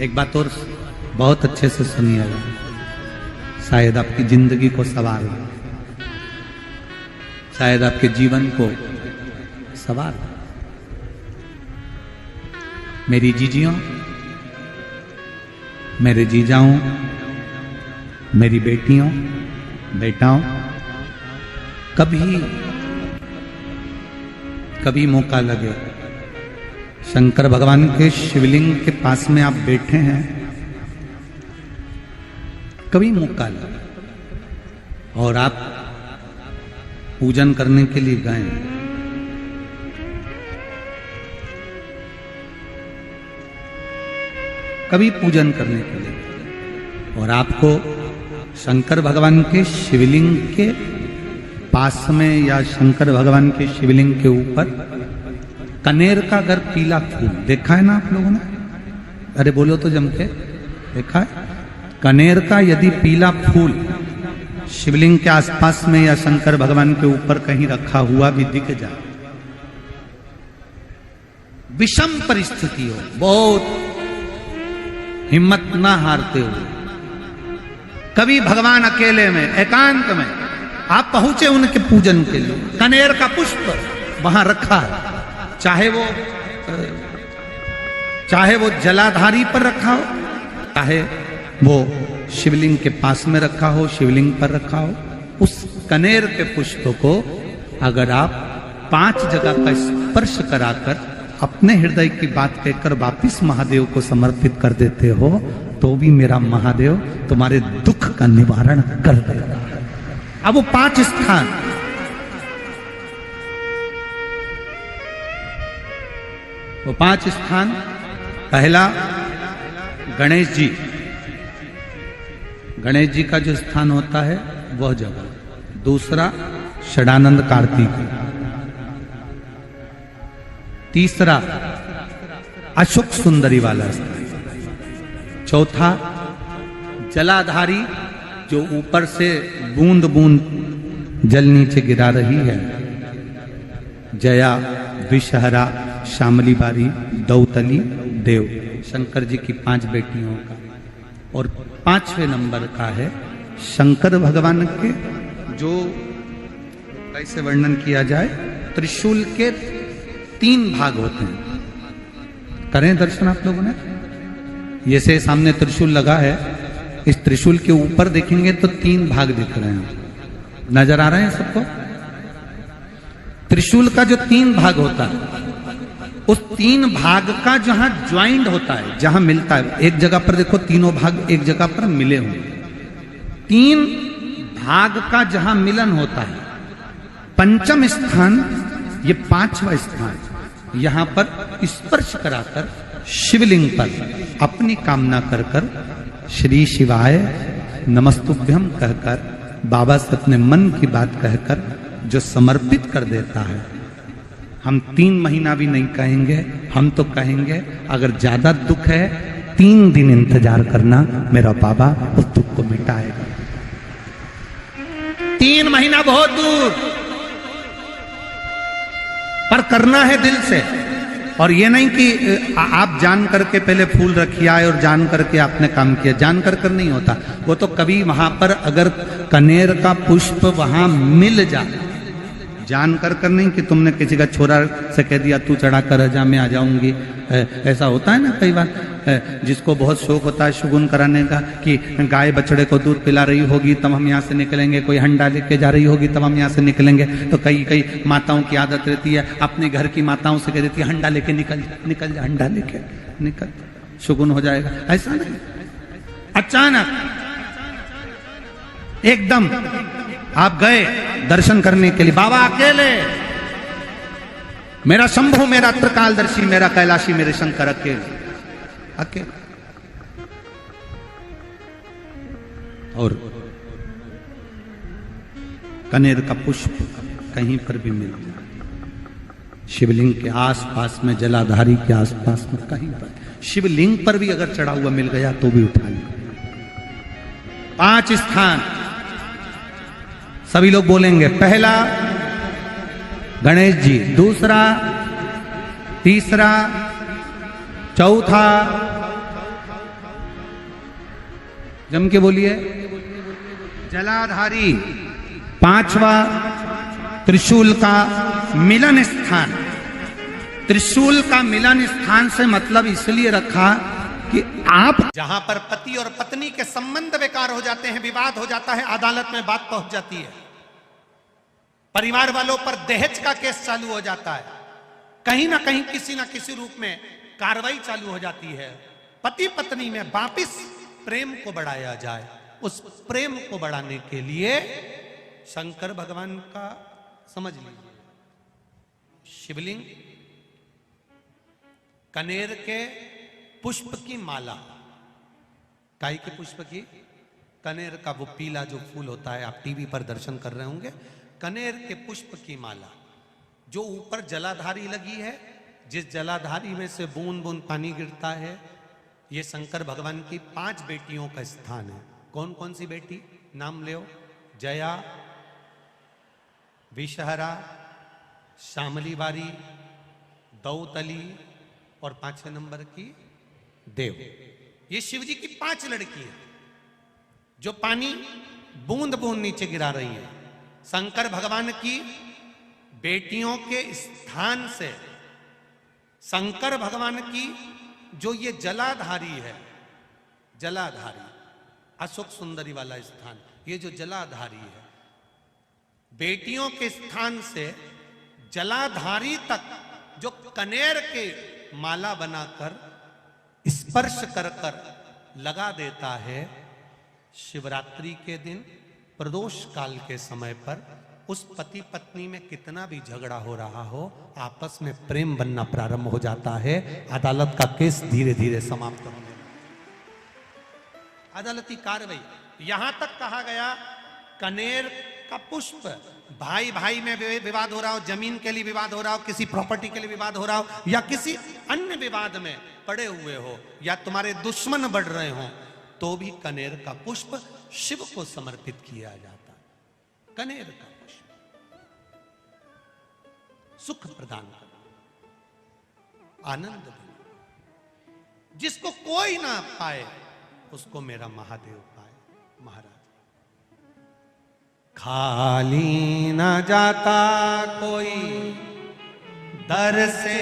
एक बात और बहुत अच्छे से सुनिएगा, शायद आपकी जिंदगी को सवार, शायद आपके जीवन को सवार। मेरी जीजियों, मेरे जीजाओं, मेरी बेटियों, बेटाओं, कभी मौका लगे, शंकर भगवान के शिवलिंग के पास में आप बैठे हैं, कभी मौका लगे और आप पूजन करने के लिए गए, कभी पूजन करने के लिए और आपको शंकर भगवान के शिवलिंग के पास में या शंकर भगवान के शिवलिंग के ऊपर कनेर का अगर पीला फूल देखा है ना आप लोगों ने, अरे बोलो तो जम के, देखा है? कनेर का यदि पीला फूल शिवलिंग के आसपास में या शंकर भगवान के ऊपर कहीं रखा हुआ भी दिख जाए, विषम परिस्थिति हो, बहुत हिम्मत ना हारते हुए, कभी भगवान अकेले में एकांत में आप पहुंचे उनके पूजन के लिए, कनेर का पुष्प वहां रखा है, चाहे वो जलाधारी पर रखा हो, चाहे वो शिवलिंग के पास में रखा हो, शिवलिंग पर रखा हो, उस कनेर के पुष्प को अगर आप 5 जगह का स्पर्श कराकर अपने हृदय की बात कहकर वापिस महादेव को समर्पित कर देते हो, तो भी मेरा महादेव तुम्हारे दुख का निवारण कर देगा। अब वो 5 स्थान, वो 5 स्थान, पहला गणेश जी, गणेश जी का जो स्थान होता है वह जगह, दूसरा षडानंद कार्तिक, तीसरा अशोक सुंदरी वाला स्थान, चौथा जलाधारी जो ऊपर से बूंद बूंद जल नीचे गिरा रही है, जया, विषहरा, शामली बारी, दौतली, देव, शंकर जी की 5 बेटियों का, और 5वें नंबर का है शंकर भगवान के, जो कैसे वर्णन किया जाए, त्रिशूल के 3 भाग होते हैं। करें दर्शन आप लोगों ने, ये से सामने त्रिशूल लगा है, इस त्रिशूल के ऊपर देखेंगे तो 3 भाग दिख रहे हैं, नजर आ रहे हैं सबको? त्रिशूल का जो 3 भाग होता है, उस 3 भाग का जहां ज्वाइंट होता है, जहां मिलता है, एक जगह पर देखो तीनों भाग एक जगह पर मिले हुए, 3 भाग का जहां मिलन होता है, 5वां स्थान, ये 5वां स्थान, यहां पर स्पर्श कराकर शिवलिंग पर अपनी कामना कर कर श्री शिवाय नमस्तुभ्यम कहकर बाबा से अपने मन की बात कहकर जो समर्पित कर देता है, हम 3 महीना भी नहीं कहेंगे, हम तो कहेंगे अगर ज्यादा दुख है 3 दिन इंतजार करना, मेरा बाबा उस दुख को मिटाएगा। 3 महीना बहुत दूर, पर करना है दिल से, और ये नहीं कि आप जान करके पहले फूल रखिए आए और जान करके आपने काम किया, जान कर नहीं होता वो तो, कभी वहां पर अगर कनेर का पुष्प वहां मिल जाए, जान कर नहीं कि तुमने किसी का छोरा से कह दिया तू चढ़ा कर जा मैं आ जाऊंगी, ऐसा होता है ना कई बार, जिसको बहुत शौक होता है शगुन कराने का, कि गाय बछड़े को दूध पिला रही होगी तब हम यहाँ से निकलेंगे, कोई हंडा लेके जा रही होगी तब हम यहाँ से निकलेंगे, तो कई माताओं की आदत रहती है, अपने घर की माताओं से कह देती है हंडा लेके निकल जा, हंडा लेके निकल, शगुन हो जाएगा। ऐसा नहीं, अचानक एकदम आप गए दर्शन करने के लिए, बाबा अकेले, मेरा शंभु, मेरा त्रिकालदर्शी, मेरा कैलाशी, मेरे शंकर अकेले, और कनेर का पुष्प कहीं पर भी मिल जाए, शिवलिंग के आसपास में, जलाधारी के आसपास में, कहीं पर, शिवलिंग पर भी अगर चढ़ा हुआ मिल गया तो भी उठा ले। 5 स्थान सभी लोग बोलेंगे, पहला गणेश जी, दूसरा, तीसरा, चौथा, जम के बोलिए। जलाधारी, पांचवा त्रिशूल का मिलन स्थान। त्रिशूल का मिलन स्थान से मतलब इसलिए रखा कि आप जहां पर पति और पत्नी के संबंध बेकार हो जाते हैं, विवाद हो जाता है, अदालत में बात पहुंच जाती है, परिवार वालों पर दहेज का केस चालू हो जाता है, कहीं ना कहीं किसी ना किसी रूप में कार्रवाई चालू हो जाती है, पति पत्नी में वापिस प्रेम को बढ़ाया जाए, उस प्रेम को बढ़ाने के लिए शंकर भगवान का समझ लीजिए शिवलिंग, कनेर के पुष्प की माला, काई के पुष्प की, कनेर का वो पीला जो फूल होता है, आप टीवी पर दर्शन कर रहे होंगे, कनेर के पुष्प की माला जो ऊपर जलाधारी लगी है, जिस जलाधारी में से बूंद बूंद पानी गिरता है, ये शंकर भगवान की 5 बेटियों का स्थान है। कौन कौन सी बेटी नाम ले? जया, विषहरा, श्यामली बारी, दौतली और 5वें नंबर की देव। ये शिव जी की 5 लड़की है जो पानी बूंद बूंद नीचे गिरा रही है। शंकर भगवान की बेटियों के स्थान से शंकर भगवान की जो ये जलाधारी है, जलाधारी अशोक सुंदरी वाला स्थान, ये जो जलाधारी है, बेटियों के स्थान से जलाधारी तक जो कनेर के माला बनाकर स्पर्श कर कर लगा देता है, शिवरात्रि के दिन प्रदोष काल के समय पर उस पति पत्नी में कितना भी झगड़ा हो रहा हो, आपस में प्रेम बनना प्रारंभ हो जाता है। अदालत का केस धीरे धीरे समाप्त होने लगता है। अदालती कार्रवाई, यहां तक कहा गया कनेर का पुष्प, भाई भाई में विवाद हो रहा हो, जमीन के लिए विवाद हो रहा हो, किसी प्रॉपर्टी के लिए विवाद हो रहा हो, या किसी अन्य विवाद में पड़े हुए हो, या तुम्हारे दुश्मन बढ़ रहे हो, तो भी कनेर का पुष्प शिव को समर्पित किया जाता है। कनेर का पुष्प सुख प्रदान करना, आनंद देना, जिसको कोई ना पाए उसको मेरा महादेव पाए। महाराज, खाली ना जाता कोई दर से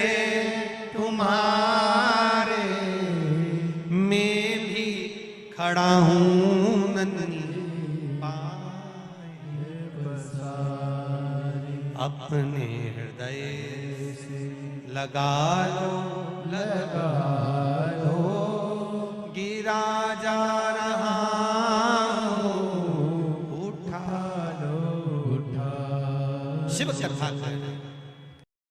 तुम्हारे, मैं भी खड़ा हूं नन्ही पाए, अपने हृदय से लगा लो, लगा लो, गिरा जा रहा हूं, उठा लो, उठा। शिव कथा कर